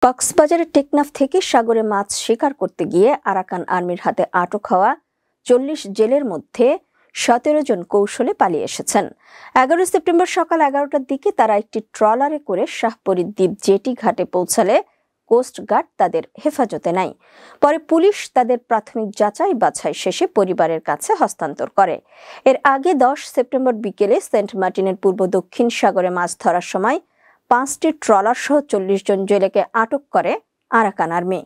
কক্সবাজারের টেকনাফ থেকে সাগরে মাছ শিকার করতে গিয়ে আরাকান আর্মির হাতে আটক হওয়া ৪০ জেলের মধ্যে ১৭ জন কৌশলে পালিয়ে এসেছেন। ১১ সেপ্টেম্বর সকাল ১১টার দিকে তারা একটি ট্রলারে করে শাহপরী দ্বীপ জেটি ঘাটে পৌঁছালে কোস্টগার্ড তাদের হেফাজতে নেয়। পরে পুলিশ তাদের প্রাথমিক যাচাই বাছাই শেষে পরিবারের কাছে হস্তান্তর করে। এর আগে ১০ সেপ্টেম্বর বিকেলে সেন্ট মার্টিনের পূর্ব দক্ষিণ সাগরে মাছ ধরার সময় ৫টি ট্রলার সহ ৪০ জন জেলেকে আটক করে আরাকান আর্মি।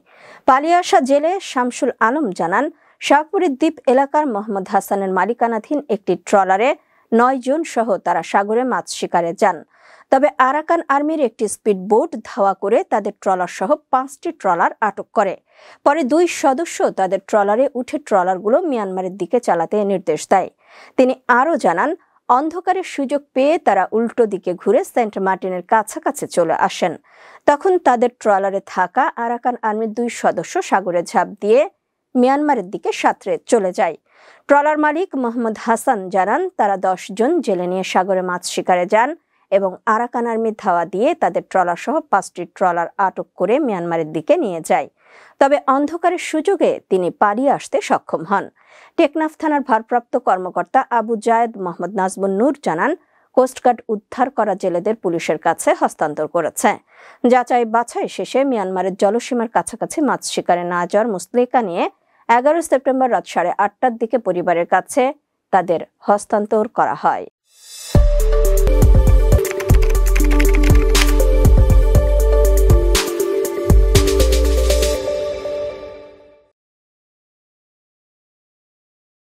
পালিয়ে আসা জেলে শামসুল আলম জানান, শাহপরী দ্বীপ এলাকার মোহাম্মদ হাসানের মালিকানাধীন একটি ট্রলারে ৯ জন সহ তারা সাগরে মাছ শিকারে যান। তবে আরাকান আর্মির একটি স্পিড বোট ধাওয়া করে তাদের ট্রলার সহ ৫টি ট্রলার আটক করে। পরে ২ সদস্য তাদের ট্রলারে উঠে ট্রলারগুলো মিয়ানমারের দিকে চালাতে নির্দেশ দেয়। তিনি আরও জানান, অন্ধকারের সুযোগ পেয়ে তারা উল্টো দিকে ঘুরে সেন্ট মার্টিনের কাছাকাছি চলে আসেন। তখন তাদের ট্রলারে থাকা আরাকান আর্মির ২ সদস্য সাগরে ঝাঁপ দিয়ে মিয়ানমারের দিকে সাঁতরে চলে যায়। ট্রলার মালিক মোহাম্মদ হাসান জানান, তারা ১০ জন জেলে নিয়ে সাগরে মাছ শিকারে যান এবং আরাকান আর্মির ধাওয়া দিয়ে তাদের ট্রলার সহ ৫টি ট্রলার আটক করে মিয়ানমারের দিকে নিয়ে যায়। তবে অন্ধকারের সুযোগে তিনি পালিয়ে আসতে সক্ষম হন। টেকনাফ থানার ভারপ্রাপ্ত কর্মকর্তা আবু জায়েদ মোহাম্মদ নাজমুন নূর জানান, কোস্টগার্ড উদ্ধার করা জেলেদের পুলিশের কাছে হস্তান্তর করেছে। যাচাই বাছাই শেষে মিয়ানমারের জলসীমার কাছাকাছি মাছ শিকারে না যাওয়ার মুসলিকা নিয়ে ১১ সেপ্টেম্বর রাত ৮:৩০টার দিকে পরিবারের কাছে তাদের হস্তান্তর করা হয়।